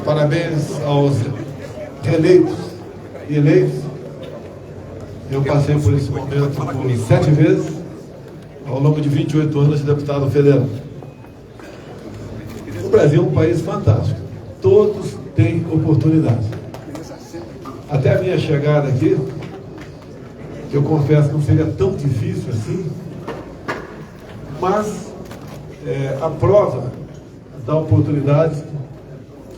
Parabéns aos reeleitos e eleitos. Eu passei por esse momento por 7 vezes, ao longo de 28 anos de deputado federal. O Brasil é um país fantástico. Todos têm oportunidade. Até a minha chegada aqui, que eu confesso que não seria tão difícil assim, mas a prova da oportunidade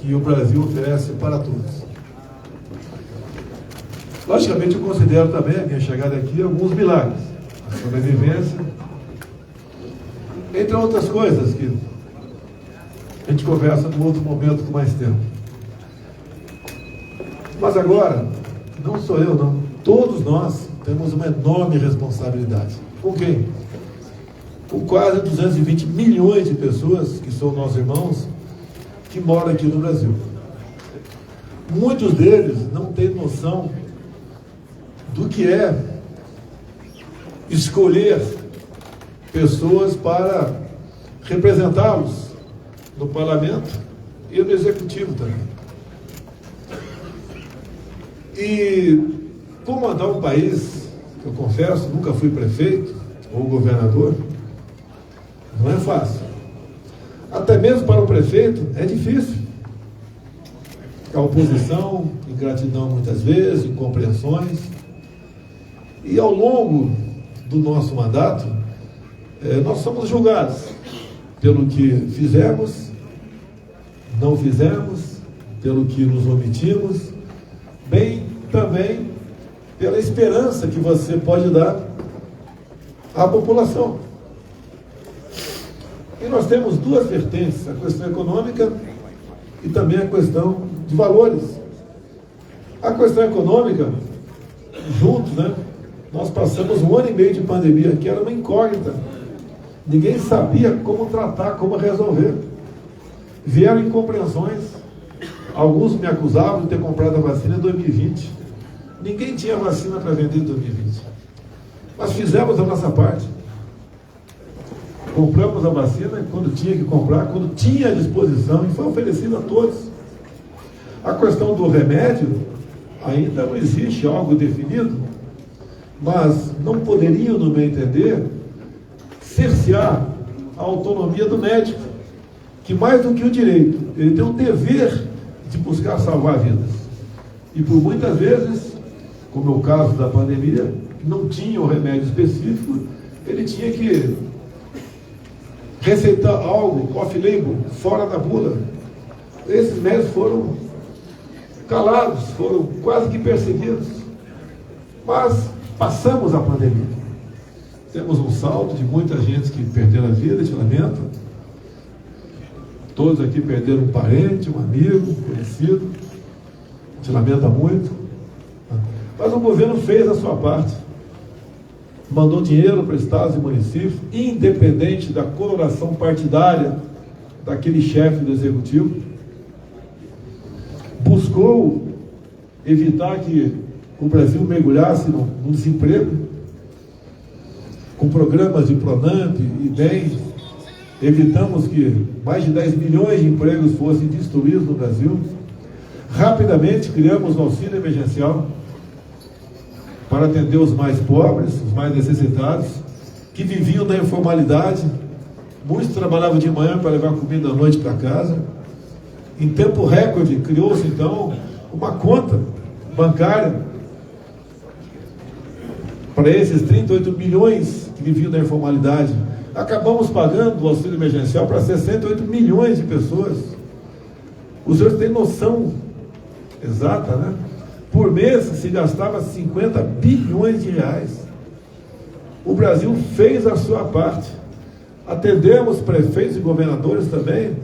que o Brasil oferece para todos. Logicamente, eu considero também a minha chegada aqui alguns milagres, a sobrevivência, entre outras coisas que a gente conversa num outro momento com mais tempo. Mas agora, não sou eu, não. Todos nós temos uma enorme responsabilidade. Com quem? Com quase 220 milhões de pessoas, que são nossos irmãos, que moram aqui no Brasil. Muitos deles não têm noção do que é escolher pessoas para representá-los no parlamento e no executivo também. E comandar um país, eu confesso, nunca fui prefeito ou governador, não é fácil. Até mesmo para o prefeito é difícil. A oposição, ingratidão muitas vezes, incompreensões. E ao longo do nosso mandato, nós somos julgados pelo que fizemos, não fizemos, pelo que nos omitimos, bem também pela esperança que você pode dar à população. E nós temos duas vertentes, a questão econômica e também a questão de valores. A questão econômica, juntos, nós passamos 1 ano e meio de pandemia, que era uma incógnita. Ninguém sabia como tratar, como resolver. Vieram incompreensões. Alguns me acusavam de ter comprado a vacina em 2020. Ninguém tinha vacina para vender em 2020. Mas fizemos a nossa parte. Compramos a vacina quando tinha que comprar, quando tinha à disposição, e foi oferecida a todos. A questão do remédio, ainda não existe algo definido, mas não poderiam, no meu entender, cercear a autonomia do médico, que mais do que o direito, ele tem o dever de buscar salvar vidas. E por muitas vezes, como é o caso da pandemia, não tinha o remédio específico, ele tinha que receitar algo off-label, fora da bula. Esses médicos foram calados, foram quase que perseguidos. Mas passamos a pandemia. Temos um saldo de muita gente que perderam a vida, te lamento. Todos aqui perderam um parente, um amigo, um conhecido. Te lamenta muito. Mas o governo fez a sua parte. Mandou dinheiro para estados e municípios, independente da coloração partidária daquele chefe do executivo. Buscou evitar que o Brasil mergulhasse no desemprego, com programas de Pronamp e bem, evitamos que mais de 10 milhões de empregos fossem destruídos no Brasil. Rapidamente criamos o auxílio emergencial para atender os mais pobres, os mais necessitados, que viviam da informalidade. Muitos trabalhavam de manhã para levar comida à noite para casa. Em tempo recorde, criou-se então uma conta bancária para esses 38 milhões que viviam da informalidade. Acabamos pagando o auxílio emergencial para 68 milhões de pessoas. Os senhores têm noção exata, Por mês se gastava 50 bilhões de reais. O Brasil fez a sua parte. Atendemos prefeitos e governadores também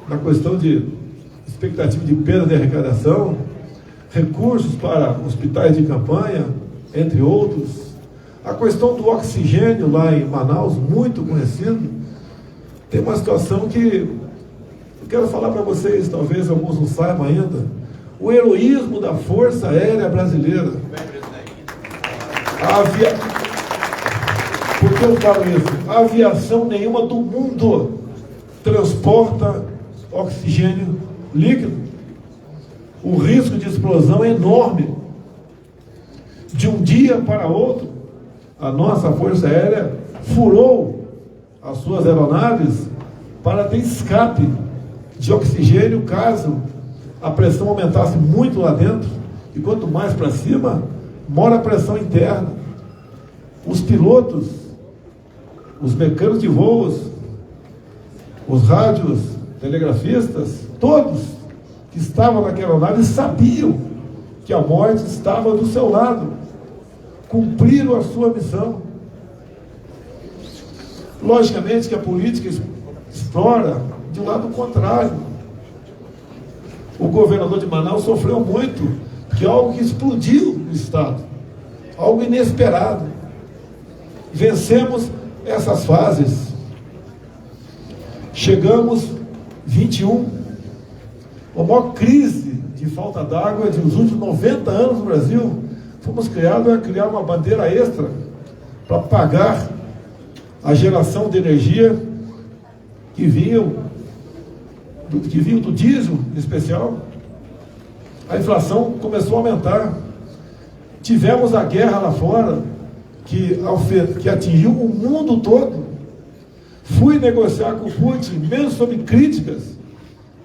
na questão de expectativa de perda de arrecadação, recursos para hospitais de campanha, entre outros. A questão do oxigênio lá em Manaus, muito conhecido, tem uma situação que eu quero falar para vocês, talvez alguns não saibam ainda. O heroísmo da Força Aérea Brasileira. Por que eu falo isso? A aviação nenhuma do mundo transporta oxigênio líquido. o risco de explosão é enorme. De um dia para outro, a nossa Força Aérea furou as suas aeronaves para ter escape de oxigênio caso a pressão aumentasse muito lá dentro. E quanto mais para cima, maior a pressão interna. Os pilotos, os mecânicos de voos, os rádios, telegrafistas, todos que estavam naquela aeronave sabiam que a morte estava do seu lado. Cumpriram a sua missão. Logicamente que a política explora de lado contrário. O governador de Manaus sofreu muito, que é algo que explodiu no estado, algo inesperado. Vencemos essas fases. Chegamos 21, a maior crise de falta d'água dos últimos 90 anos no Brasil. Fomos criados a criar uma bandeira extra para pagar a geração de energia que vinham do diesel, em especial. A inflação começou a aumentar. Tivemos a guerra lá fora, que atingiu o mundo todo. Fui negociar com o Putin, mesmo sob críticas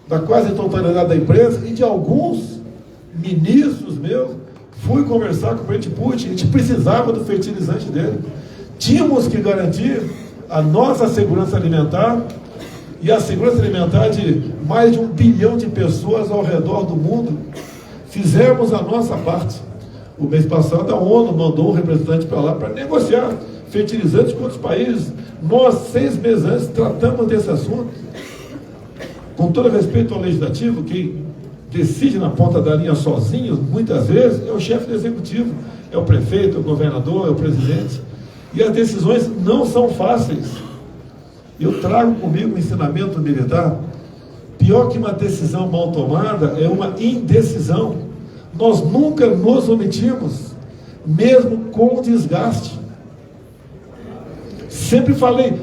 da quase totalidade da empresa e de alguns ministros meus. Fui conversar com o presidente Putin, a gente precisava do fertilizante dele. Tínhamos que garantir a nossa segurança alimentar e a segurança alimentar de mais de 1 bilhão de pessoas ao redor do mundo. Fizemos a nossa parte. O mês passado a ONU mandou um representante para lá para negociar fertilizantes com outros países. Nós, 6 meses antes, tratamos desse assunto. Com todo respeito ao legislativo, quem decide na ponta da linha sozinho, muitas vezes, é o chefe do executivo, é o prefeito, é o governador, é o presidente. E as decisões não são fáceis. Eu trago comigo o ensinamento militar. Pior que uma decisão mal tomada é uma indecisão. Nós nunca nos omitimos, mesmo com desgaste. Sempre falei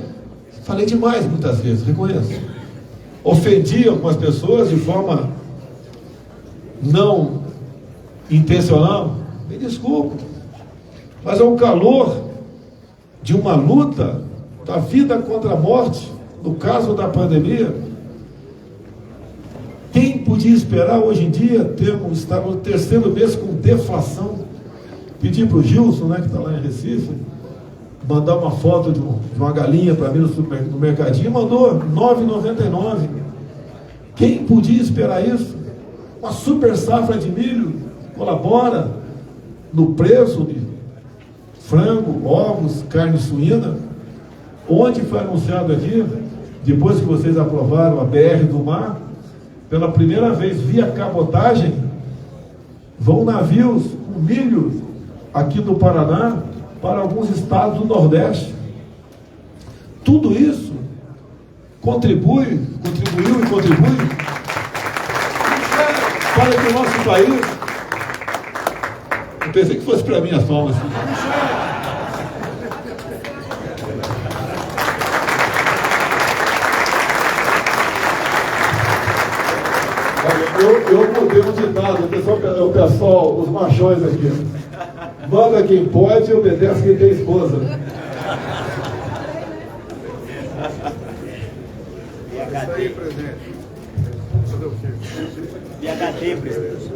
demais muitas vezes, reconheço. Ofendi algumas pessoas de forma não intencional, me desculpo, mas é o calor de uma luta da vida contra a morte, no caso da pandemia. Quem podia esperar hoje em dia estar no 3º mês com deflação? Pedi para o Gilson, que está lá em Recife, mandar uma foto de uma galinha para mim no mercadinho, mandou R$ 9,99. Quem podia esperar isso? Uma super safra de milho colabora no preço de frango, ovos, carne suína. Onde foi anunciado aqui, depois que vocês aprovaram a BR do Mar, pela primeira vez via cabotagem, vão navios com milho aqui do Paraná para alguns estados do Nordeste. Tudo isso contribuiu e contribui para que o nosso país... Eu pensei que fosse para mim as palmas. Eu mudei um ditado, o pessoal, os machões aqui. Manda quem pode e obedece quem tem esposa. BHD, presidente. BHD, presidente.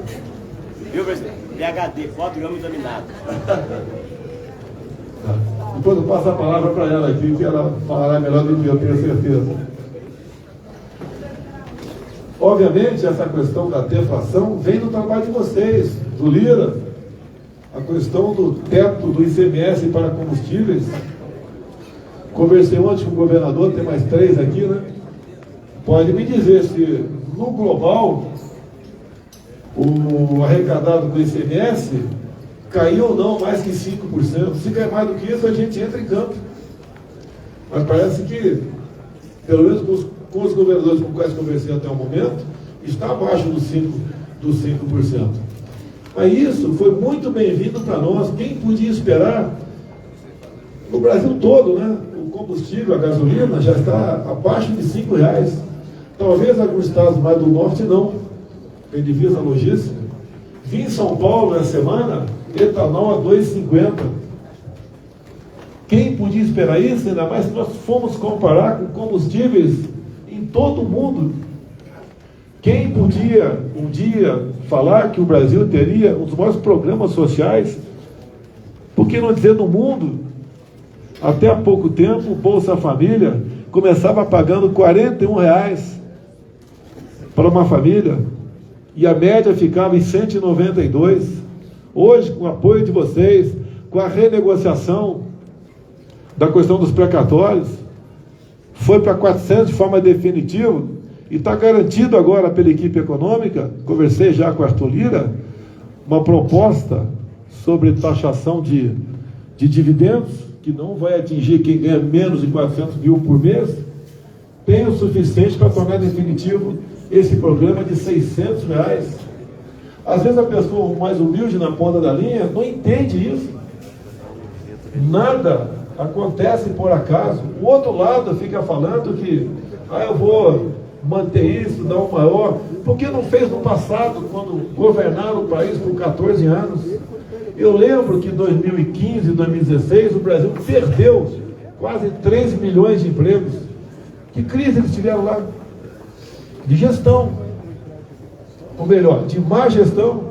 Viu, presidente? BHD, foto e homem dominado. Depois eu passo a palavra para ela aqui, que ela falará melhor do que eu, tenho certeza. Obviamente, essa questão da deflação vem do trabalho de vocês, do Lira, a questão do teto do ICMS para combustíveis. Conversei ontem com o governador, tem mais 3 aqui, Pode me dizer se no global o arrecadado do ICMS caiu ou não mais que 5%. Se cair mais do que isso, a gente entra em campo. Mas parece que, pelo menos com os governadores com quais conversei até o momento, está abaixo dos 5%. Mas isso foi muito bem-vindo para nós. Quem podia esperar? No Brasil todo, o combustível, a gasolina, já está abaixo de R$ 5. Talvez alguns estados mais do norte não. tem divisa logística. Vim em São Paulo essa semana, etanol a 2,50. Quem podia esperar isso? Ainda mais se nós fomos comparar com combustíveis em todo o mundo. Quem podia um dia falar que o Brasil teria um dos maiores programas sociais, por que não dizer no mundo? Até há pouco tempo, o Bolsa Família começava pagando R$41 para uma família, e a média ficava em 192. Hoje, com o apoio de vocês, com a renegociação da questão dos precatórios, foi para 400 de forma definitiva, e está garantido agora pela equipe econômica, conversei já com o Arthur Lira, uma proposta sobre taxação de dividendos, que não vai atingir quem ganha menos de 400 mil por mês, tem o suficiente para tornar definitivo esse programa de R$600. Às vezes a pessoa mais humilde na ponta da linha não entende isso. Nada acontece por acaso. O outro lado fica falando que eu vou manter isso, dar um maior. Por que não fez no passado, quando governaram o país por 14 anos? Eu lembro que em 2015, 2016, o Brasil perdeu quase 3 milhões de empregos. Que crise eles tiveram lá? De gestão. Ou melhor, de má gestão.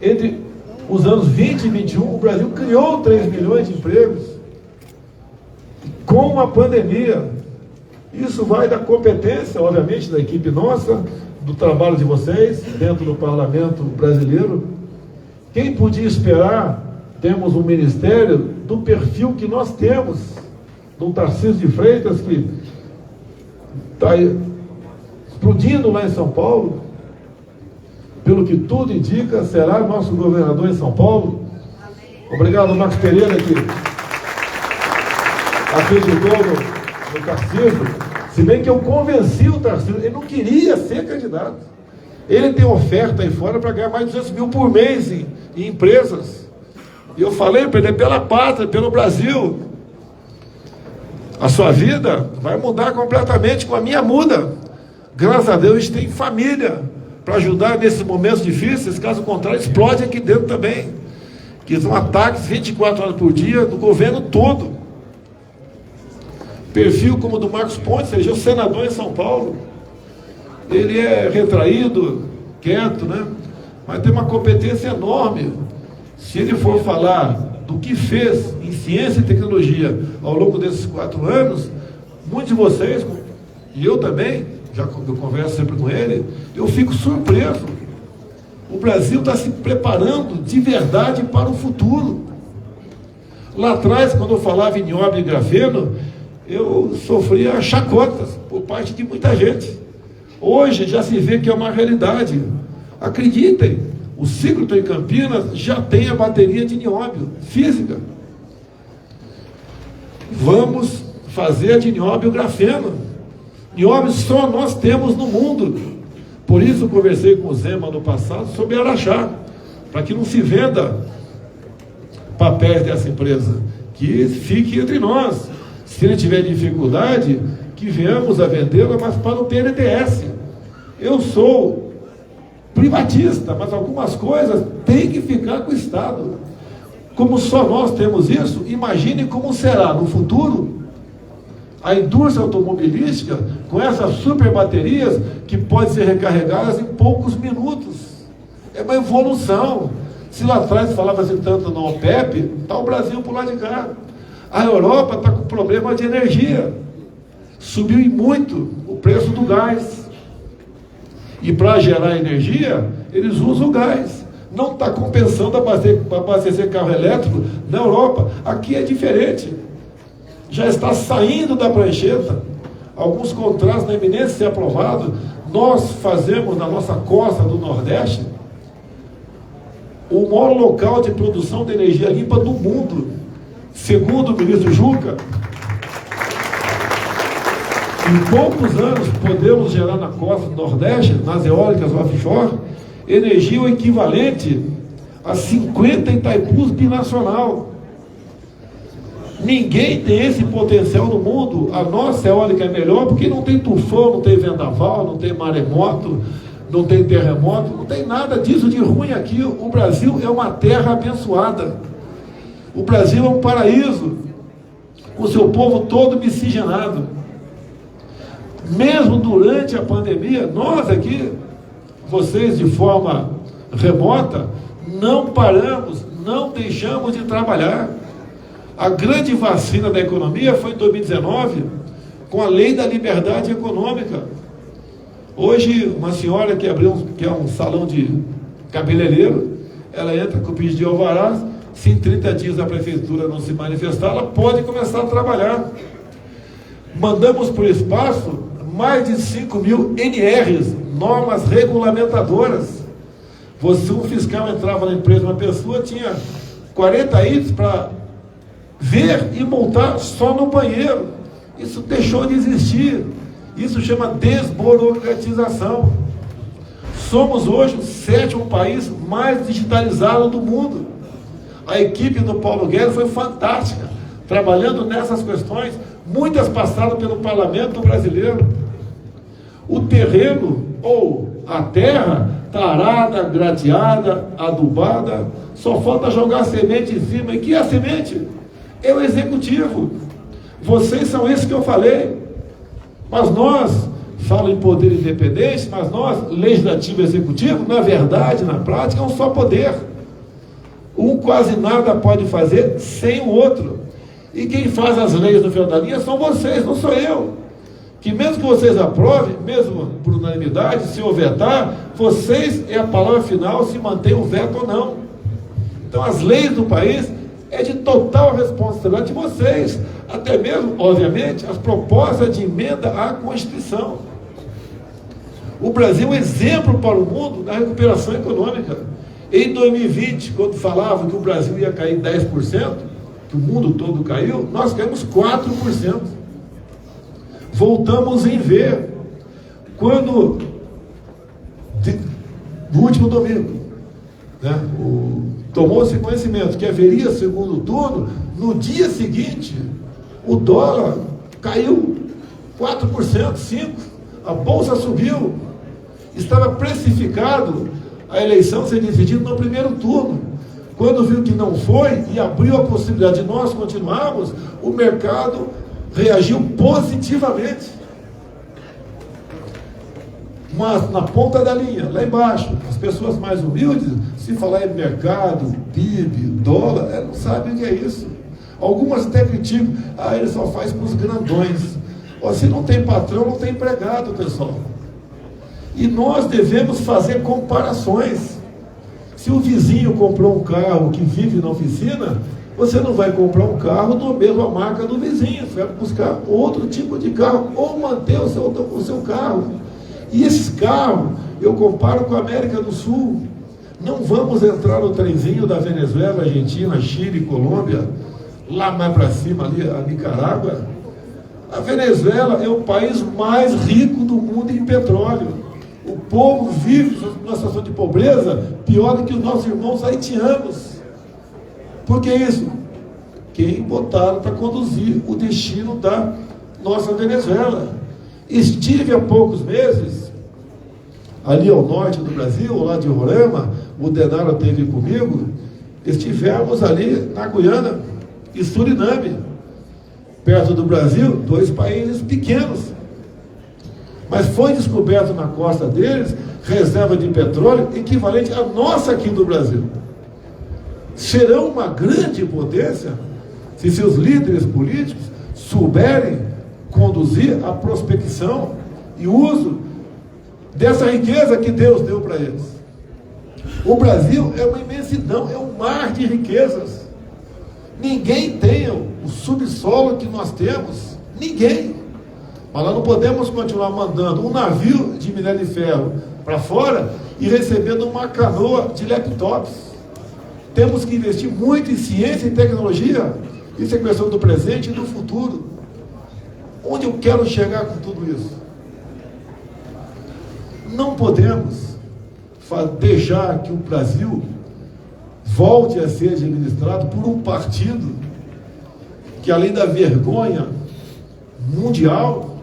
Entre os anos 20 e 21, o Brasil criou 3 milhões de empregos. Com a pandemia. Isso vai da competência, obviamente, da equipe nossa, do trabalho de vocês, dentro do parlamento brasileiro. Quem podia esperar, temos um ministério do perfil que nós temos, do Tarcísio de Freitas, que está explodindo lá em São Paulo, pelo que tudo indica, será nosso governador em São Paulo. Obrigado, Marcos Pereira, que acreditou no Tarcísio, se bem que eu convenci o Tarcísio, ele não queria ser candidato. Ele tem oferta aí fora para ganhar mais de 200 mil por mês em empresas. E eu falei para ele, pela pátria, pelo Brasil. A sua vida vai mudar completamente, com a minha muda. Graças a Deus a gente tem família para ajudar nesses momentos difíceis, caso contrário, explode aqui dentro também. Que são ataques 24 horas por dia do governo todo. Perfil como o do Marcos Pontes, seja o senador em São Paulo. Ele é retraído, quieto, né? Mas tem uma competência enorme. Se ele for falar do que fez em ciência e tecnologia ao longo desses 4 anos, muitos de vocês, e eu também, já que eu converso sempre com ele, eu fico surpreso. O Brasil está se preparando de verdade para o futuro. Lá atrás, quando eu falava em nióbio e grafeno, eu sofria chacotas por parte de muita gente. Hoje já se vê que é uma realidade. Acreditem, o Ciclotron em Campinas já tem a bateria de nióbio física. Vamos fazer a de nióbio grafeno. Nióbio só nós temos no mundo. Por isso eu conversei com o Zema no passado sobre Araxá, para que não se venda papéis dessa empresa, que fique entre nós. Se ele tiver dificuldade, que venhamos a vendê-la, mas para o PNDES. Eu sou privatista, mas algumas coisas têm que ficar com o Estado. Como só nós temos isso, imagine como será no futuro a indústria automobilística com essas super baterias que podem ser recarregadas em poucos minutos. É uma evolução. Se lá atrás falava-se tanto na OPEP, está o Brasil por lá de cá. A Europa está com problema de energia. Subiu em muito o preço do gás. E para gerar energia, eles usam o gás. Não está compensando abastecer carro elétrico na Europa. Aqui é diferente. Já está saindo da prancheta. Alguns contratos na iminência de ser aprovado. Nós fazemos na nossa costa do Nordeste o maior local de produção de energia limpa do mundo. Segundo o ministro Juca, em poucos anos podemos gerar na costa do Nordeste, nas eólicas offshore, energia o equivalente a 50 Itaipus binacional. Ninguém tem esse potencial no mundo. A nossa eólica é melhor porque não tem tufão, não tem vendaval, não tem maremoto, não tem terremoto, não tem nada disso de ruim aqui. O Brasil é uma terra abençoada. O Brasil é um paraíso, com o seu povo todo miscigenado. Mesmo durante a pandemia, nós aqui, vocês de forma remota, não paramos, não deixamos de trabalhar. A grande vacina da economia foi em 2019, com a lei da liberdade econômica. Hoje, uma senhora que abriu que é um salão de cabeleireiro, ela entra com o pedido de alvará, se em 30 dias a prefeitura não se manifestar, ela pode começar a trabalhar. Mandamos para o espaço mais de 5.000 NRs, normas regulamentadoras. Você, um fiscal entrava na empresa, uma pessoa tinha 40 itens para ver e multar só no banheiro. Isso deixou de existir. Isso chama desburocratização. Somos hoje o 7º país mais digitalizado do mundo. A equipe do Paulo Guedes foi fantástica, trabalhando nessas questões, muitas passaram pelo parlamento brasileiro. O terreno, ou a terra, está arada, gradeada, adubada, só falta jogar semente em cima. E que é a semente? É o executivo. Vocês são esses que eu falei. Mas nós, falo em poder independente, mas nós, legislativo e executivo, na verdade, na prática, é um só poder. Um quase nada pode fazer sem o outro. E quem faz as leis no final da linha são vocês, não sou eu. Que mesmo que vocês aprovem, mesmo por unanimidade, se eu vetar, vocês é a palavra final se mantém o veto ou não. Então as leis do país é de total responsabilidade de vocês, até mesmo, obviamente, as propostas de emenda à Constituição. O Brasil é um exemplo para o mundo na recuperação econômica. Em 2020, quando falavam que o Brasil ia cair 10%, que o mundo todo caiu, nós caímos 4%. Voltamos em ver. Quando, no último domingo, né, tomou-se conhecimento que haveria segundo turno, no dia seguinte, o dólar caiu 4%, 5%, a bolsa subiu, estava precificado a eleição ser decidida no primeiro turno. Quando viu que não foi e abriu a possibilidade de nós continuarmos, o mercado reagiu positivamente. Mas na ponta da linha, lá embaixo, as pessoas mais humildes, se falar em mercado, PIB, dólar, elas não sabem o que é isso. Algumas até criticam, ele só faz para os grandões. Se não tem patrão, não tem empregado, pessoal. E nós devemos fazer comparações. Se o vizinho comprou um carro que vive na oficina, você não vai comprar um carro da mesma marca do vizinho, você vai buscar outro tipo de carro, ou manter o seu carro. E esses carros, eu comparo com a América do Sul. Não vamos entrar no trenzinho da Venezuela, Argentina, Chile, Colômbia, lá mais para cima, ali, a Nicarágua. A Venezuela é o país mais rico do mundo em petróleo. O povo vive numa situação de pobreza pior do que os nossos irmãos haitianos. Por que isso? Quem botaram para conduzir o destino da nossa Venezuela. Estive há poucos meses ali ao norte do Brasil, ao lado de Roraima, o Denaro esteve comigo, estivemos ali na Guiana e Suriname, perto do Brasil, 2 países pequenos. Mas foi descoberto na costa deles reserva de petróleo equivalente à nossa aqui do Brasil. Serão uma grande potência se seus líderes políticos souberem conduzir a prospecção e uso dessa riqueza que Deus deu para eles. O Brasil é uma imensidão, é um mar de riquezas. Ninguém tem o subsolo que nós temos, ninguém. Mas nós não podemos continuar mandando um navio de minério de ferro para fora e recebendo uma canoa de laptops. Temos que investir muito em ciência e tecnologia. Isso é questão do presente e do futuro. Onde eu quero chegar com tudo isso? Não podemos deixar que o Brasil volte a ser administrado por um partido que, além da vergonha mundial,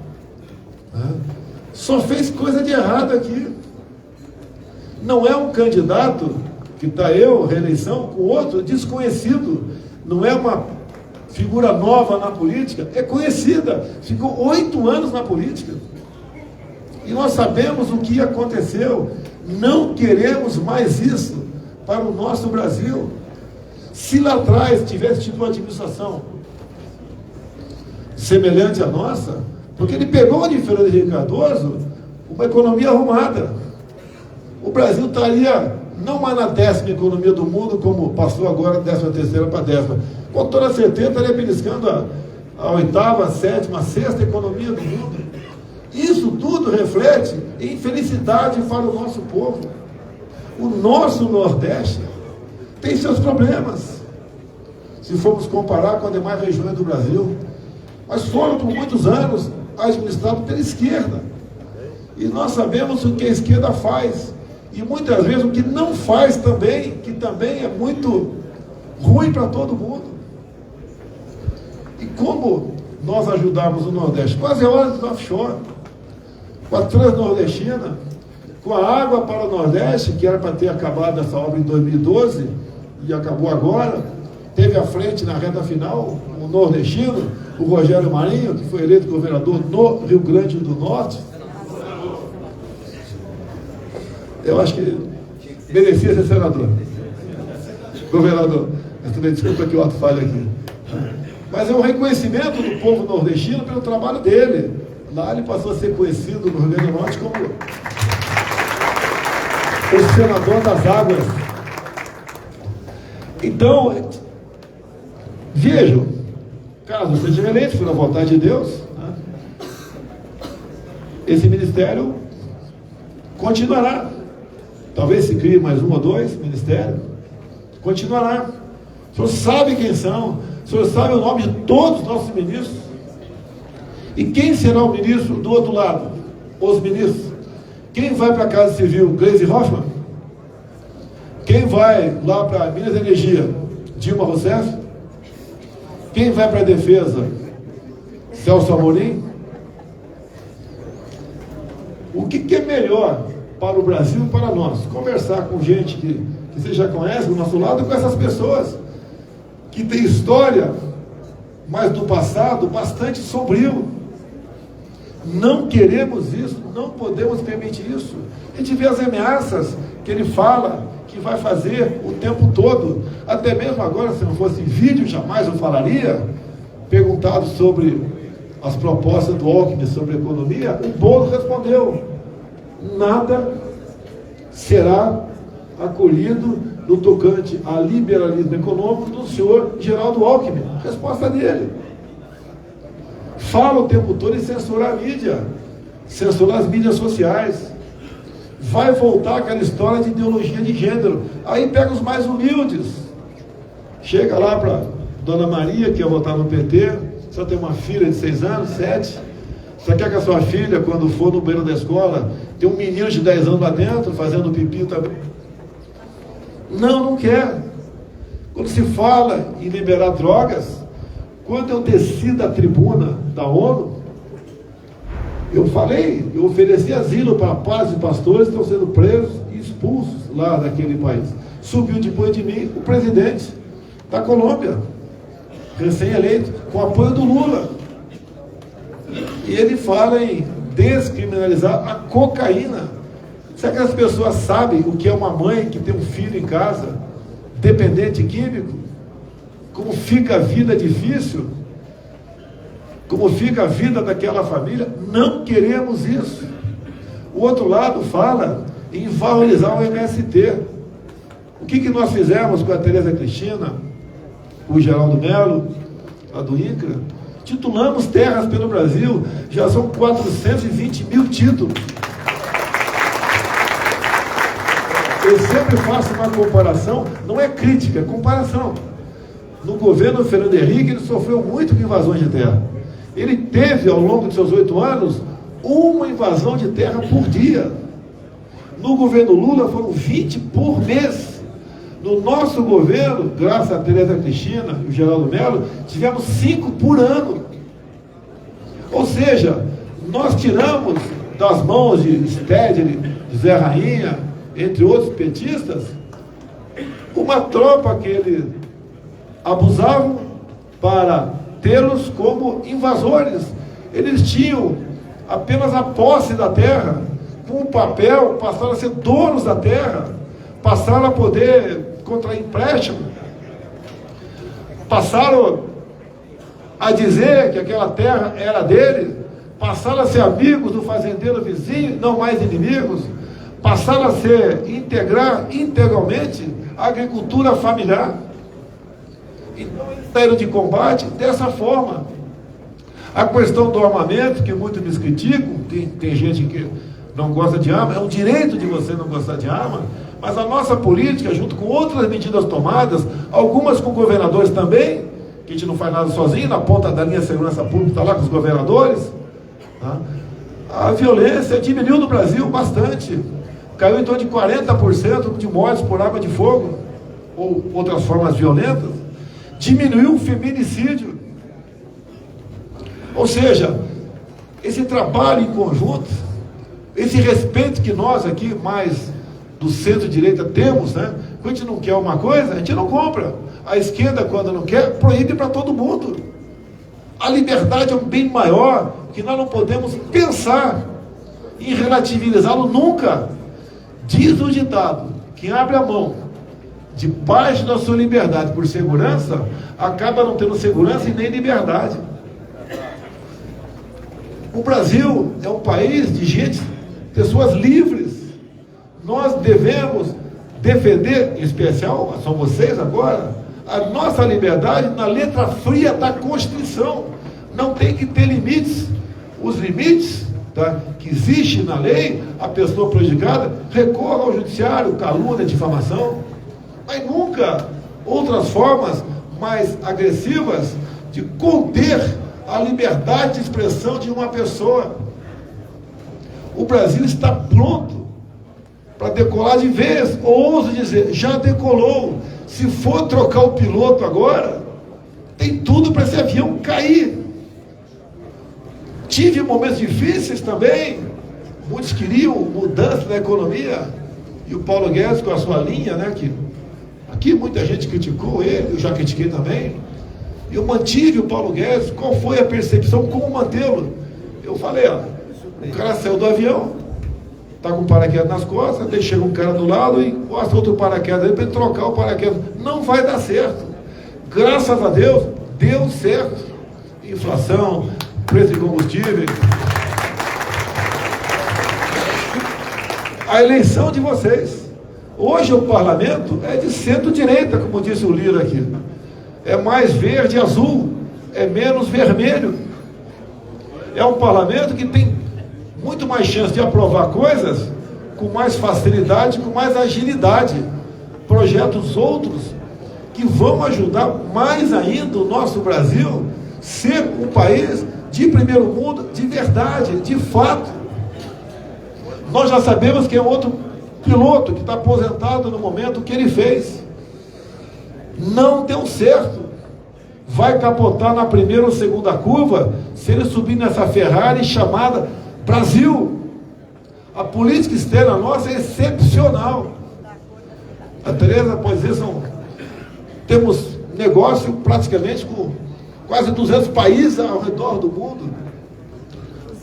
só fez coisa de errado aqui. Não é um candidato que está eu, reeleição, com outro desconhecido. Não é uma figura nova na política, é conhecida. Ficou 8 anos na política. E nós sabemos o que aconteceu. Não queremos mais isso para o nosso Brasil. Se lá atrás tivesse tido uma administração semelhante à nossa, porque ele pegou de Fernando Henrique Cardoso uma economia arrumada. O Brasil estaria não mais na 10ª economia do mundo, como passou agora, 13ª para 10ª. Com toda certeza estaria beliscando a 8ª, 7ª, 6ª economia do mundo. Isso tudo reflete infelicidade para o nosso povo. O nosso Nordeste tem seus problemas, se formos comparar com as demais regiões do Brasil. Mas foram por muitos anos administrados pela esquerda. E nós sabemos o que a esquerda faz. E muitas vezes o que não faz também, que também é muito ruim para todo mundo. E como nós ajudamos o Nordeste? Com as eólicas offshore, com a Transnordestina, com a água para o Nordeste, que era para ter acabado essa obra em 2012, e acabou agora. Teve à frente, na reta final, o nordestino, o Rogério Marinho, que foi eleito governador no Rio Grande do Norte. Eu acho que merecia ser senador. Governador. Desculpa que o ato falha aqui. Mas é um reconhecimento do povo nordestino pelo trabalho dele. Lá ele passou a ser conhecido no Rio Grande do Norte como o senador das águas. Então, vejam, caso seja eleito, por vontade de Deus, né, esse ministério continuará. Talvez se crie mais 1 ou 2 ministérios. Continuará. O senhor sabe quem são. O senhor sabe o nome de todos os nossos ministros. E quem será o ministro do outro lado? Os ministros. Quem vai para a Casa Civil? Gleisi Hoffmann? Quem vai lá para Minas e Energia? Dilma Rousseff? Quem vai para a Defesa? Celso Amorim? O que é melhor para o Brasil e para nós? Conversar com gente que você já conhece do nosso lado, com essas pessoas que têm história, mas do passado bastante sombrio. Não queremos isso, não podemos permitir isso. A gente vê as ameaças que ele fala que vai fazer o tempo todo. Até mesmo agora, se não fosse vídeo, jamais eu falaria. Perguntado sobre as propostas do Alckmin sobre economia, o Boulos respondeu: nada será acolhido no tocante a liberalismo econômico do senhor Geraldo Alckmin. Resposta dele. Fala o tempo todo em censurar a mídia, censurar as mídias sociais. Vai voltar aquela história de ideologia de gênero. Aí pega os mais humildes. Chega lá para Dona Maria, que ia votar no PT, só tem uma filha de 6 anos, 7. Você quer que a sua filha, quando for no banheiro da escola, tem um menino de 10 anos lá dentro, fazendo pipi também? Não quer. Quando se fala em liberar drogas, quando eu desci da tribuna da ONU, eu falei, eu ofereci asilo para padres e pastores que estão sendo presos e expulsos lá daquele país. Subiu depois de mim o presidente da Colômbia, recém-eleito, com apoio do Lula. E ele fala em descriminalizar a cocaína. Será que as pessoas sabem o que é uma mãe que tem um filho em casa, dependente químico? Como fica a vida difícil? Como fica a vida daquela família? Não queremos isso. O outro lado fala em valorizar o MST. O que nós fizemos com a Tereza Cristina, o Geraldo Melo, a do INCRA? Titulamos terras pelo Brasil, já são 420 mil títulos. Eu sempre faço uma comparação, não é crítica, é comparação. No governo do Fernando Henrique, ele sofreu muito com invasões de terra. Ele teve, ao longo de seus 8 anos, uma invasão de terra por dia. No governo Lula, foram 20 por mês. No nosso governo, graças a Tereza Cristina e o Geraldo Melo, tivemos 5 por ano. Ou seja, nós tiramos das mãos de Stedley, de Zé Rainha, entre outros petistas, uma tropa que eles abusavam para tê-los como invasores. Eles tinham apenas a posse da terra, com o papel, passaram a ser donos da terra, passaram a poder contrair empréstimo, passaram a dizer que aquela terra era deles, passaram a ser amigos do fazendeiro vizinho, não mais inimigos, passaram a integrar integralmente a agricultura familiar. Então eles saíram de combate dessa forma. A questão do armamento, que muitos me criticam, tem gente que não gosta de arma, é um direito de você não gostar de arma, mas a nossa política, junto com outras medidas tomadas, algumas com governadores também, que a gente não faz nada sozinho, na ponta da linha de segurança pública, está lá com os governadores, tá? A violência diminuiu no Brasil bastante, caiu em torno de 40% de mortes por arma de fogo, ou outras formas violentas, diminuiu o feminicídio. Ou seja, esse trabalho em conjunto, esse respeito que nós aqui, mais do centro-direita, temos, né? Quando a gente não quer uma coisa, a gente não compra. A esquerda, quando não quer, proíbe para todo mundo. A liberdade é um bem maior, que nós não podemos pensar em relativizá-lo nunca. Diz o ditado, quem abre a mão de parte da sua liberdade por segurança, acaba não tendo segurança e nem liberdade. O Brasil é um país de gente, pessoas livres. Nós devemos defender, em especial, são vocês agora, a nossa liberdade na letra fria da Constituição. Não tem que ter limites. Os limites, tá, que existem na lei, a pessoa prejudicada recorra ao judiciário, calúnia, difamação, mas nunca outras formas mais agressivas de conter a liberdade de expressão de uma pessoa. O Brasil está pronto para decolar de vez, ouso dizer, já decolou. Se for trocar o piloto agora, tem tudo para esse avião cair. Tive momentos difíceis também, muitos queriam mudança na economia, e o Paulo Guedes com a sua linha, né, que aqui muita gente criticou ele, eu já critiquei também. Eu mantive o Paulo Guedes. Qual foi a percepção? Como mantê-lo? Eu falei, ó, o cara saiu do avião, está com o paraquedas nas costas, daí chega um cara do lado e mostra outro paraquedas aí para ele trocar o paraquedas. Não vai dar certo. Graças a Deus, deu certo. Inflação, preço de combustível. A eleição de vocês. Hoje o parlamento é de centro-direita, como disse o Lira aqui. É mais verde e azul, é menos vermelho. É um parlamento que tem muito mais chance de aprovar coisas com mais facilidade, com mais agilidade. Projetos outros que vão ajudar mais ainda o nosso Brasil ser um país de primeiro mundo, de verdade, de fato. Nós já sabemos que é outro piloto que está aposentado no momento que ele fez. Não deu certo. Vai capotar na primeira ou segunda curva se ele subir nessa Ferrari chamada Brasil. A política externa nossa é excepcional. A Tereza pode dizer, temos negócio praticamente com quase 200 países ao redor do mundo.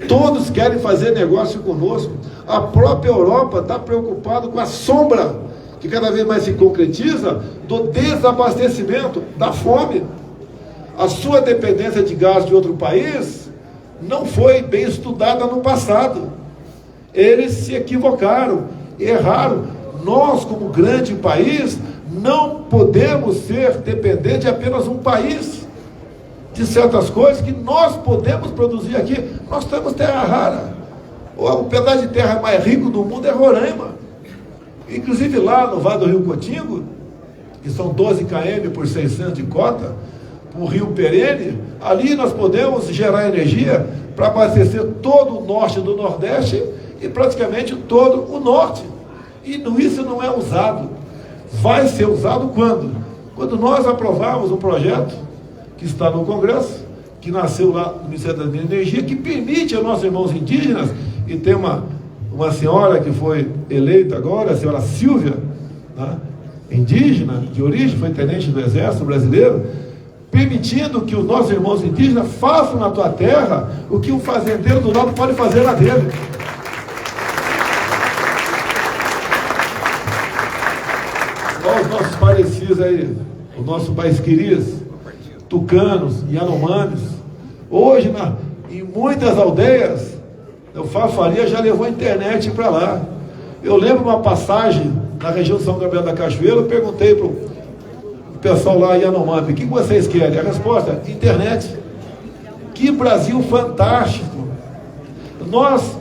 Todos querem fazer negócio conosco. A própria Europa está preocupada com a sombra que cada vez mais se concretiza do desabastecimento, da fome. A sua dependência de gás de outro país não foi bem estudada no passado. Eles se equivocaram, erraram. Nós, como grande país, não podemos ser dependentes de apenas um país. De certas coisas que nós podemos produzir aqui. Nós temos terra rara. O pedaço de terra mais rico do mundo é Roraima. Inclusive lá no Vale do Rio Cotingo, que são 12 km por 600 de cota, o Rio Perene, ali nós podemos gerar energia para abastecer todo o norte do Nordeste e praticamente todo o norte. E isso não é usado. Vai ser usado quando? Quando nós aprovarmos um projeto que está no Congresso, que nasceu lá no Ministério da Energia, que permite aos nossos irmãos indígenas, e tem uma uma senhora que foi eleita agora, a senhora Silvia, né, indígena de origem, foi tenente do Exército Brasileiro, permitindo que os nossos irmãos indígenas façam na tua terra o que um fazendeiro do lado pode fazer na dele. Olha os nossos parecidos aí, o nosso Baisquiris, tucanos, Yanomamis. Hoje, em muitas aldeias, o Fafaria já levou a internet para lá. Eu lembro uma passagem na região de São Gabriel da Cachoeira, eu perguntei para o pessoal lá, Yanomami, o que vocês querem? A resposta, internet. Que Brasil fantástico! Nós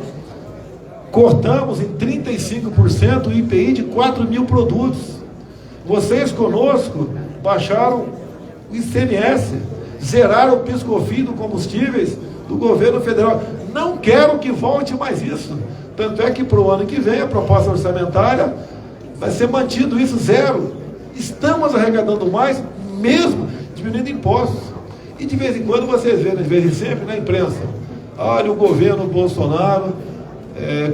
cortamos em 35% o IPI de 4 mil produtos. Vocês conosco baixaram o ICMS, zeraram o PIS/COFINS do combustíveis do governo federal. Não quero que volte mais isso. Tanto é que para o ano que vem, a proposta orçamentária vai ser mantido isso zero. Estamos arrecadando mais, mesmo diminuindo impostos. E de vez em quando vocês veem, de vez em sempre, na imprensa, olha, o governo Bolsonaro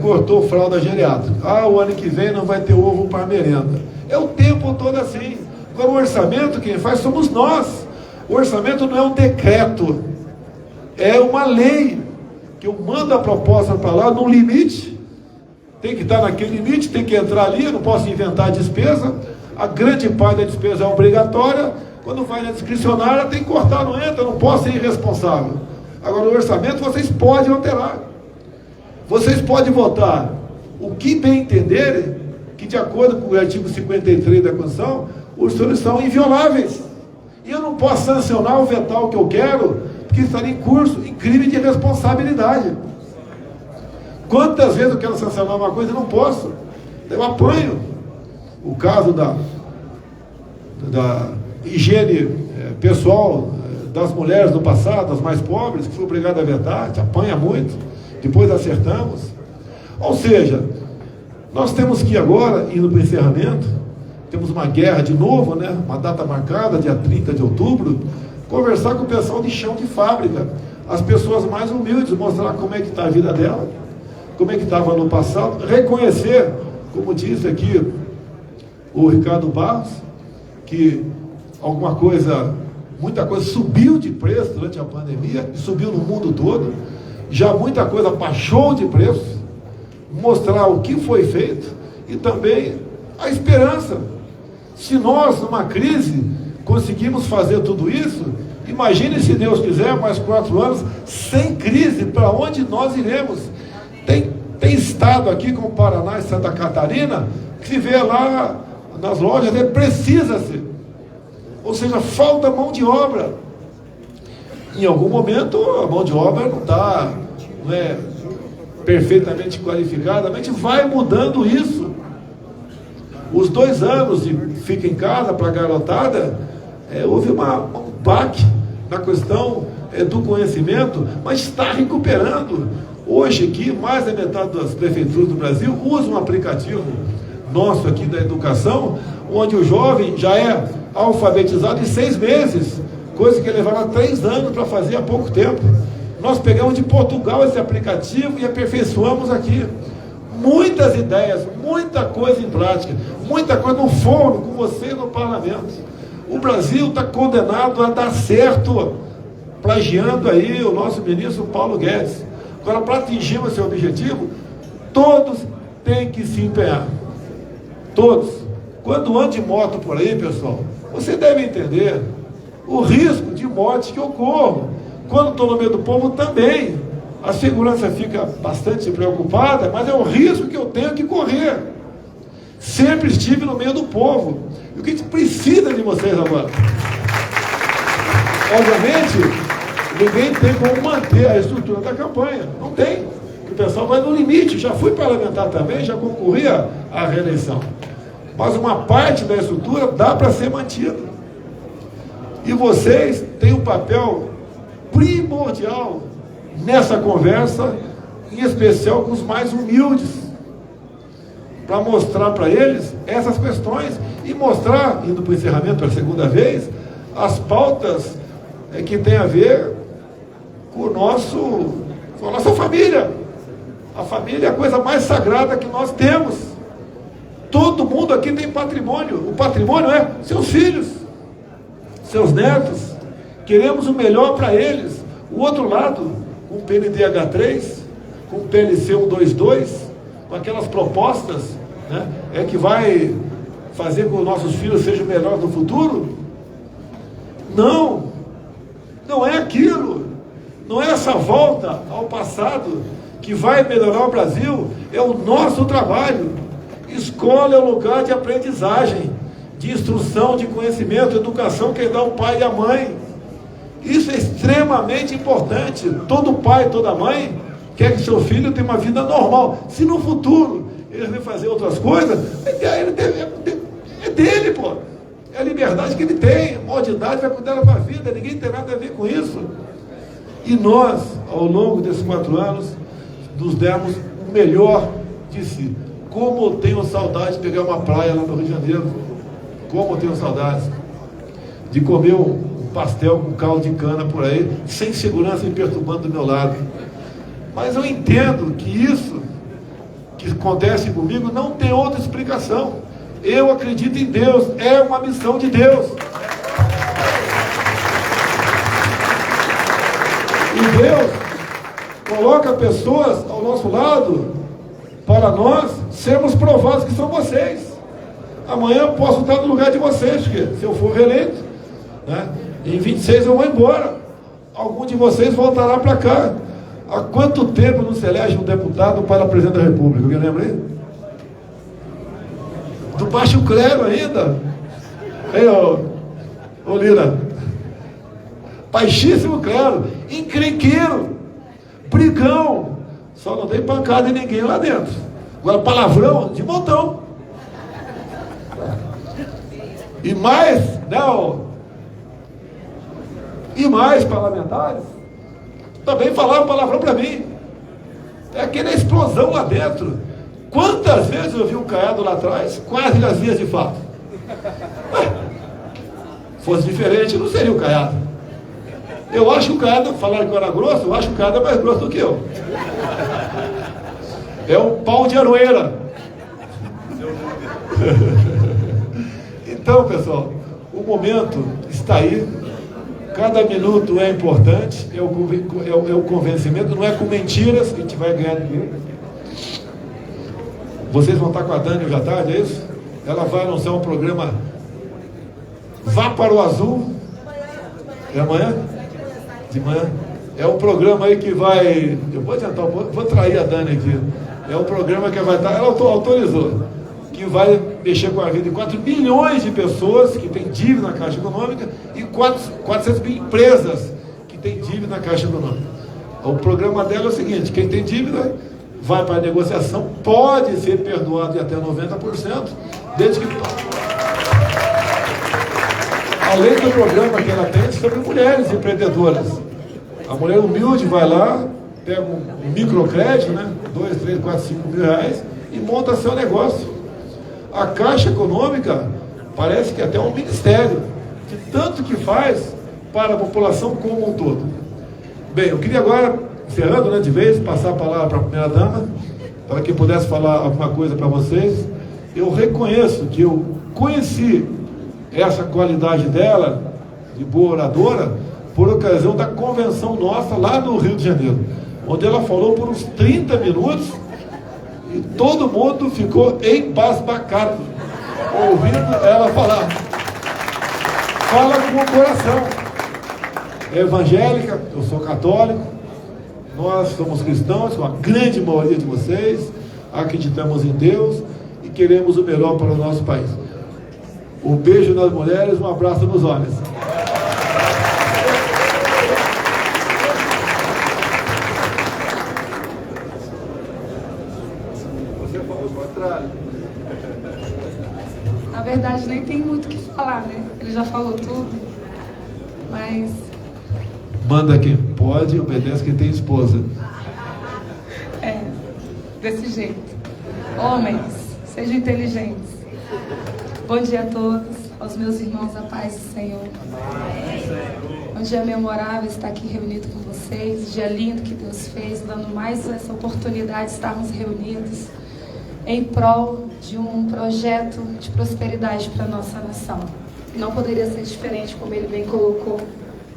cortou fralda geriátrica. O ano que vem não vai ter ovo para merenda. É o tempo todo assim. Agora, o orçamento, quem faz somos nós. O orçamento não é um decreto, é uma lei, que eu mando a proposta para lá num limite, tem que estar naquele limite, tem que entrar ali, eu não posso inventar despesa, a grande parte da despesa é obrigatória, quando vai na discricionária tem que cortar, não entra, eu não posso ser irresponsável. Agora, o orçamento vocês podem alterar, vocês podem votar o que bem entenderem, que de acordo com o artigo 53 da Constituição, os senhores são invioláveis. E eu não posso sancionar ou vetar o que eu quero, porque estaria em curso em crime de responsabilidade. Quantas vezes eu quero sancionar uma coisa e não posso? Eu apanho. O caso da higiene pessoal das mulheres do passado, das mais pobres, que foi obrigado a vetar, a gente apanha muito, depois acertamos. Ou seja, nós temos que ir agora, indo para o encerramento, temos uma guerra de novo, né? Uma data marcada, dia 30 de outubro, conversar com o pessoal de chão de fábrica, as pessoas mais humildes, mostrar como é que está a vida dela, como é que estava no passado, reconhecer, como disse aqui o Ricardo Barros, que alguma coisa, muita coisa subiu de preço durante a pandemia, e subiu no mundo todo, já muita coisa baixou de preço, mostrar o que foi feito, e também a esperança. Se nós, numa crise, conseguimos fazer tudo isso, imagine, se Deus quiser, mais 4 anos, sem crise, para onde nós iremos? Tem estado aqui, como Paraná e Santa Catarina, que se vê lá nas lojas, precisa-se. Ou seja, falta mão de obra. Em algum momento, a mão de obra não é perfeitamente qualificada, mas a gente vai mudando isso. Os 2 anos de fica em casa para a garotada, houve um baque na questão do conhecimento, mas está recuperando. Hoje aqui, mais da metade das prefeituras do Brasil usam um aplicativo nosso aqui da educação, onde o jovem já é alfabetizado em 6 meses, coisa que levaram 3 anos para fazer há pouco tempo. Nós pegamos de Portugal esse aplicativo e aperfeiçoamos aqui. Muitas ideias, muita coisa em prática, muita coisa no forno com você no parlamento. O Brasil está condenado a dar certo, plagiando aí o nosso ministro Paulo Guedes. Agora, para atingirmos esse objetivo, todos têm que se empenhar. Todos. Quando anda de moto por aí, pessoal, você deve entender o risco de morte que ocorre. Quando estou no meio do povo também. A segurança fica bastante preocupada, mas é o risco que eu tenho que correr. Sempre estive no meio do povo. E o que a gente precisa de vocês agora? Obviamente, ninguém tem como manter a estrutura da campanha. Não tem. O pessoal vai no limite. Já fui parlamentar também, já concorria à reeleição. Mas uma parte da estrutura dá para ser mantida. E vocês têm um papel primordial nessa conversa, em especial com os mais humildes, para mostrar para eles essas questões e mostrar, indo para o encerramento pela segunda vez, as pautas que tem a ver com a nossa família, A família é a coisa mais sagrada que nós temos. Todo mundo aqui tem patrimônio. O patrimônio é seus filhos, seus netos. Queremos o melhor para eles. O outro lado, com o PNDH3, com o PLC 122, com aquelas propostas, né, é que vai fazer com que os nossos filhos sejam melhores no futuro? Não, não é aquilo. Não é essa volta ao passado que vai melhorar o Brasil. É o nosso trabalho. Escola é o lugar de aprendizagem, de instrução, de conhecimento, educação, quem dá o pai e a mãe. Isso é extremamente importante. Todo pai, toda mãe quer que seu filho tenha uma vida normal. Se no futuro ele vai fazer outras coisas, é dele, pô. É a liberdade que ele tem. A maldade vai cuidar da sua vida. Ninguém tem nada a ver com isso. E nós, ao longo desses 4 anos, nos demos o melhor de si. Como eu tenho saudade de pegar uma praia lá no Rio de Janeiro. Como eu tenho saudade de comer um pastel com caldo de cana por aí, sem segurança me perturbando do meu lado. Mas eu entendo que isso que acontece comigo não tem outra explicação. Eu acredito em Deus, é uma missão de Deus. E Deus coloca pessoas ao nosso lado para nós sermos provados que são vocês. Amanhã eu posso estar no lugar de vocês, porque se eu for reeleito, né, em 26 eu vou embora. Algum de vocês voltará para cá. Há quanto tempo não se elege um deputado para presidente da República? Alguém lembra aí? Do baixo clero ainda. Aí, ô Lira. Baixíssimo clero. Encrenqueiro. Brigão. Só não tem pancada em ninguém lá dentro. Agora palavrão de montão. E mais, né, e mais parlamentares também falaram palavrão para mim. É aquela explosão lá dentro. Quantas vezes eu vi um Caiado lá atrás, quase nas vias de fato. Fosse diferente, não seria o Caiado. Eu acho que o Caiado, falaram que eu era grosso, eu acho que o Caiado é mais grosso do que eu. É um pau de aroeira. Então, pessoal, o momento está aí. Cada minuto é importante, é o convencimento, não é com mentiras que a gente vai ganhar ninguém. Vocês vão estar com a Dani hoje à tarde, é isso? Ela vai anunciar um programa Vá para o Azul. É amanhã? De manhã? É um programa aí que vai... Eu vou adiantar, vou trair a Dani aqui. É um programa que vai estar... Ela autorizou. Que vai mexer com a vida de 4 bilhões de pessoas que têm dívida na Caixa Econômica e 400 mil empresas que têm dívida na Caixa Econômica. O programa dela é o seguinte: quem tem dívida vai para a negociação, pode ser perdoado de até 90%, desde que... Além do programa que ela tem sobre mulheres empreendedoras. A mulher humilde vai lá, pega um microcrédito, né? 2, 3, 4, 5 mil reais e monta seu negócio. A Caixa Econômica parece que até um ministério, de tanto que faz para a população como um todo. Bem, eu queria agora, encerrando, né, de vez, passar a palavra para a primeira-dama, para que pudesse falar alguma coisa para vocês. Eu reconheço que eu conheci essa qualidade dela, de boa oradora, por ocasião da convenção nossa lá no Rio de Janeiro, onde ela falou por uns 30 minutos, e todo mundo ficou embasbacado, ouvindo ela falar. Fala com o coração. É evangélica, eu sou católico, nós somos cristãos, a grande maioria de vocês, acreditamos em Deus e queremos o melhor para o nosso país. Um beijo nas mulheres, um abraço nos homens. Na verdade, nem tem muito o que falar, né? Ele já falou tudo, mas... Manda quem pode, obedece quem tem esposa. É, desse jeito. Homens, sejam inteligentes. Bom dia a todos. aos meus irmãos, a paz do Senhor. Um dia memorável estar aqui reunido com vocês, um dia lindo que Deus fez, dando mais essa oportunidade de estarmos reunidos em prol de um projeto de prosperidade para a nossa nação. Não poderia ser diferente, como ele bem colocou.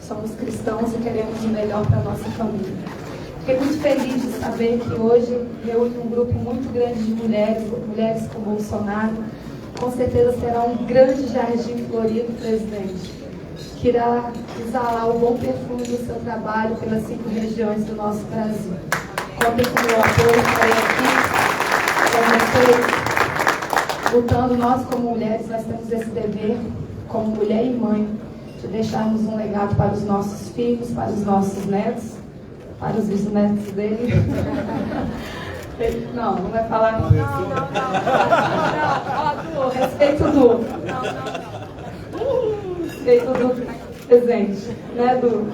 Somos cristãos e queremos o melhor para a nossa família. Fiquei muito feliz de saber que hoje reúne um grupo muito grande de mulheres com Bolsonaro. Com certeza será um grande jardim florido, presidente, que irá exalar o bom perfume do seu trabalho pelas 5 regiões do nosso Brasil. Contem com o meu apoio, estarei aqui com vocês, lutando. Nós, como mulheres, nós temos esse dever, como mulher e mãe, de deixarmos um legado para os nossos filhos, para os nossos netos, para os bisnetos dele. Não vai falar. Não. Ó, respeito do. Respeito do presente, né, Du?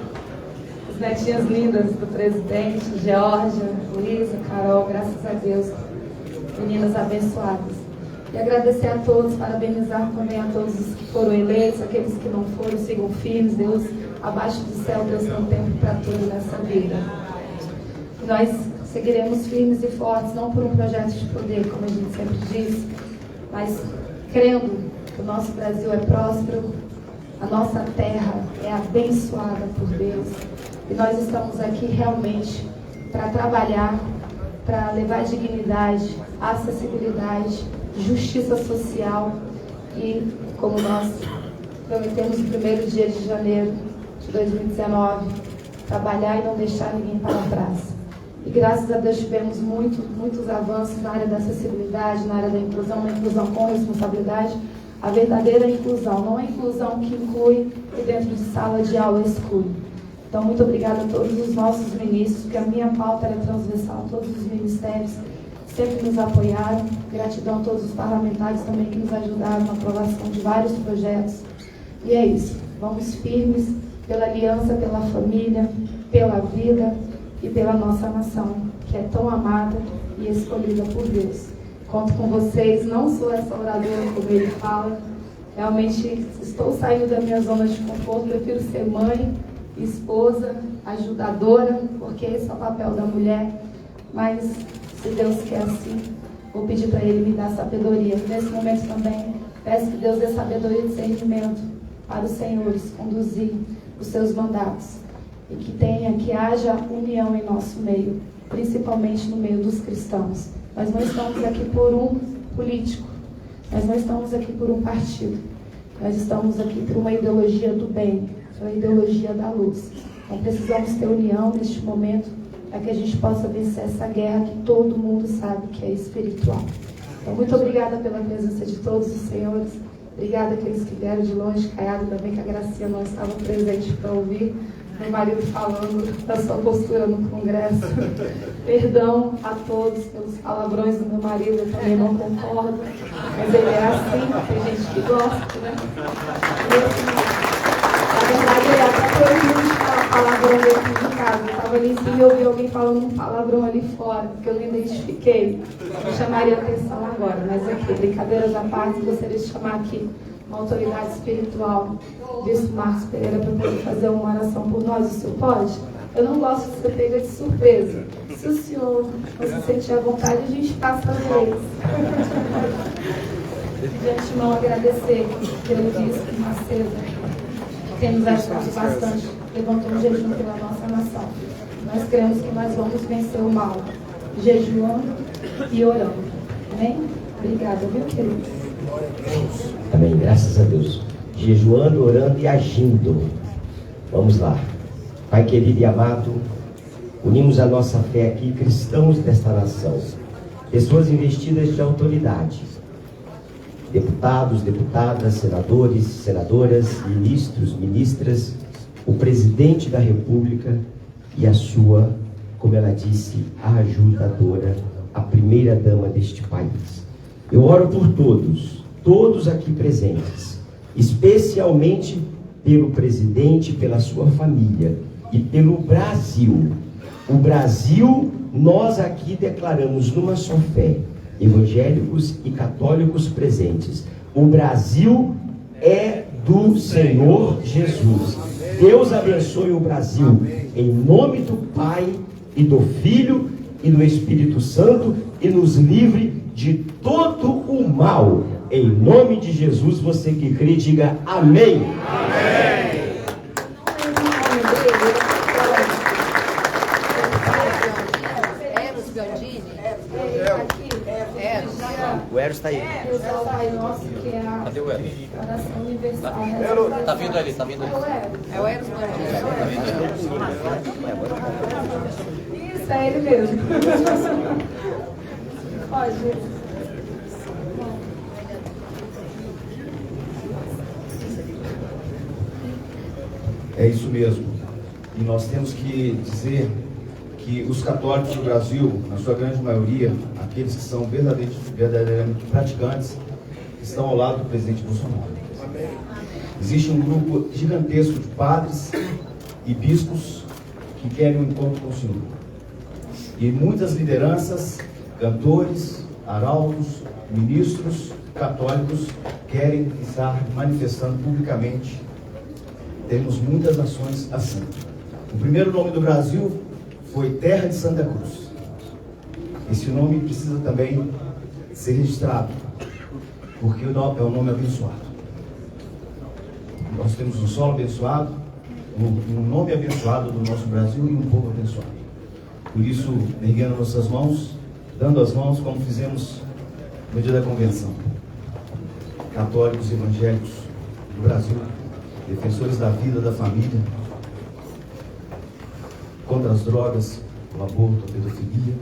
As netinhas lindas do presidente, Georgia, Luísa, Carol, graças a Deus, meninas abençoadas. E agradecer a todos, parabenizar também a todos os que foram eleitos, aqueles que não foram, sigam firmes. Deus, abaixo do céu, Deus tem um tempo para tudo nessa vida. E nós seguiremos firmes e fortes, não por um projeto de poder, como a gente sempre diz, mas crendo que o nosso Brasil é próspero, a nossa terra é abençoada por Deus. E nós estamos aqui realmente para trabalhar, para levar dignidade, acessibilidade, justiça social e, como nós prometemos no 1º dia de janeiro de 2019, trabalhar e não deixar ninguém para trás. E graças a Deus tivemos muitos avanços na área da acessibilidade, na área da inclusão, uma inclusão com responsabilidade, a verdadeira inclusão, não a inclusão que inclui e dentro de sala de aula exclui. Então, muito obrigada a todos os nossos ministros, porque a minha pauta era transversal, todos os ministérios sempre nos apoiaram. Gratidão a todos os parlamentares também que nos ajudaram na aprovação de vários projetos. E é isso, vamos firmes pela aliança, pela família, pela vida e pela nossa nação, que é tão amada e escolhida por Deus. Conto com vocês, não sou essa oradora como ele fala, realmente estou saindo da minha zona de conforto, prefiro ser mãe, esposa, ajudadora, porque esse é o papel da mulher, mas se Deus quer assim, vou pedir para Ele me dar sabedoria. Nesse momento também, peço que Deus dê sabedoria e discernimento para os senhores conduzir os seus mandatos e que haja união em nosso meio, principalmente no meio dos cristãos. Nós não estamos aqui por um político, nós não estamos aqui por um partido, nós estamos aqui por uma ideologia do bem, uma ideologia da luz. Então precisamos ter união neste momento para que a gente possa vencer essa guerra que todo mundo sabe que é espiritual. Então, muito obrigada pela presença de todos os senhores. Obrigada àqueles que vieram de longe, Caiado também, que a Gracinha não estava presente para ouvir meu marido falando da sua postura no Congresso. Perdão a todos pelos palavrões do meu marido, eu também não concordo, mas ele é assim, tem gente que gosta, né? Na verdade, ele até proibiu de falar palavrão dentro de casa. Eu estava ali em cima e ouvi alguém falando um palavrão ali fora, que eu não identifiquei. Eu chamaria atenção agora, mas aqui, brincadeiras à parte, gostaria de chamar aqui uma autoridade espiritual, Bispo Marcos Pereira, para poder fazer uma oração por nós. O senhor pode? Eu não gosto de ser pega de surpresa. Se o senhor não se sentir à vontade, a gente passa a vez. De antemão, agradecer pelo Bispo Macedo, que tem nos ajudado bastante, levantou um jejum pela nossa nação. Nós cremos que nós vamos vencer o mal, jejuando e orando. Amém? Obrigada, viu, querido? Amém, graças a Deus. Jejuando, orando e agindo. Vamos lá. Pai querido e amado, unimos a nossa fé aqui, cristãos desta nação, pessoas investidas de autoridade, deputados, deputadas, senadores, senadoras, ministros, ministras, o presidente da República e a sua, como ela disse, a ajudadora, a primeira dama deste país. Eu oro por todos aqui presentes, especialmente pelo presidente, pela sua família e pelo Brasil. O Brasil, nós aqui declaramos numa só fé, evangélicos e católicos presentes. O Brasil é do Senhor Jesus. Deus abençoe o Brasil, em nome do Pai e do Filho e do Espírito Santo, e nos livre de todo o mal. Em nome de Jesus, você que crê, diga amém. Amém. O Eros está aí. Usar o Pai Nosso, que é a Cadê o Eros? oração universal. Tá vindo ali, tá vindo ali. É o Eros Isso, é ele mesmo. Pode. É isso mesmo. E nós temos que dizer que os católicos do Brasil, na sua grande maioria, aqueles que são verdadeiramente praticantes, estão ao lado do presidente Bolsonaro. Existe um grupo gigantesco de padres e bispos que querem um encontro com o Senhor. E muitas lideranças, cantores, arautos, ministros católicos querem estar manifestando publicamente. Temos muitas nações assim. O primeiro nome do Brasil foi Terra de Santa Cruz. Esse nome precisa também ser registrado, porque é um nome abençoado. Nós temos um solo abençoado, um nome abençoado do nosso Brasil e um povo abençoado. Por isso, erguendo nossas mãos, dando as mãos, como fizemos no dia da convenção. Católicos e evangélicos do Brasil, defensores da vida, da família, contra as drogas, o aborto, a pedofilia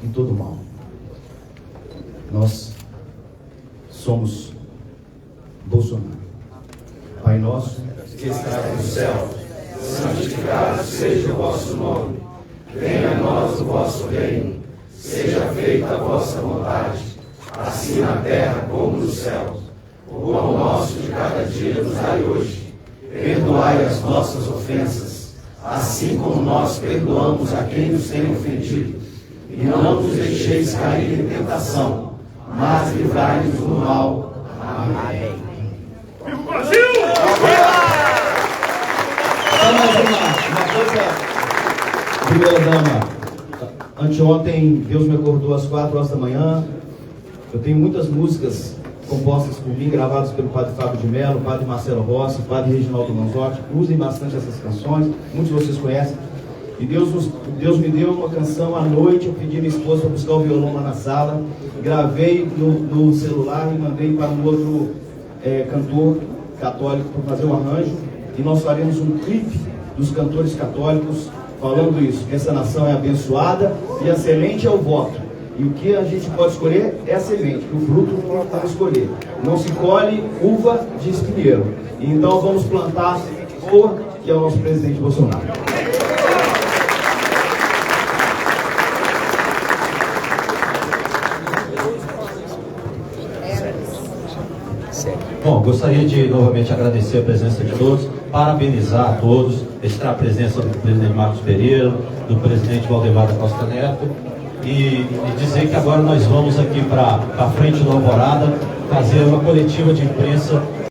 e todo o mal. Nós somos Bolsonaro. Pai nosso, que estás no céu, santificado seja o vosso nome. Venha a nós o vosso reino. Seja feita a vossa vontade, assim na terra como no céu. O pão nosso de cada dia nos dai hoje. Perdoai as nossas ofensas, assim como nós perdoamos a quem nos tem ofendido. E não nos deixeis cair em tentação, mas livrai-nos do mal. Amém. Viva o Brasil! Só mais uma coisa, primeira dama. Anteontem, Deus me acordou às 4 horas da manhã. Eu tenho muitas músicas compostas por mim, gravadas pelo Padre Fábio de Mello, Padre Marcelo Rossi, Padre Reginaldo Manzotti. Usem bastante essas canções, muitos de vocês conhecem. E Deus me deu uma canção à noite. Eu pedi minha esposa para buscar o violão lá na sala, gravei no celular e mandei para um outro cantor católico para fazer um arranjo. E nós faremos um clipe dos cantores católicos falando isso, que essa nação é abençoada e a semente é o voto. E o que a gente pode escolher é a semente, que o fruto não pode escolher. Não se colhe uva de espinheiro. E então vamos plantar boa, que é o nosso presidente Bolsonaro. Bom, gostaria de novamente agradecer a presença de todos, parabenizar a todos, registrar a presença do presidente Marcos Pereira, do presidente Valdemar da Costa Neto, e dizer que agora nós vamos aqui para a frente do Alvorada fazer uma coletiva de imprensa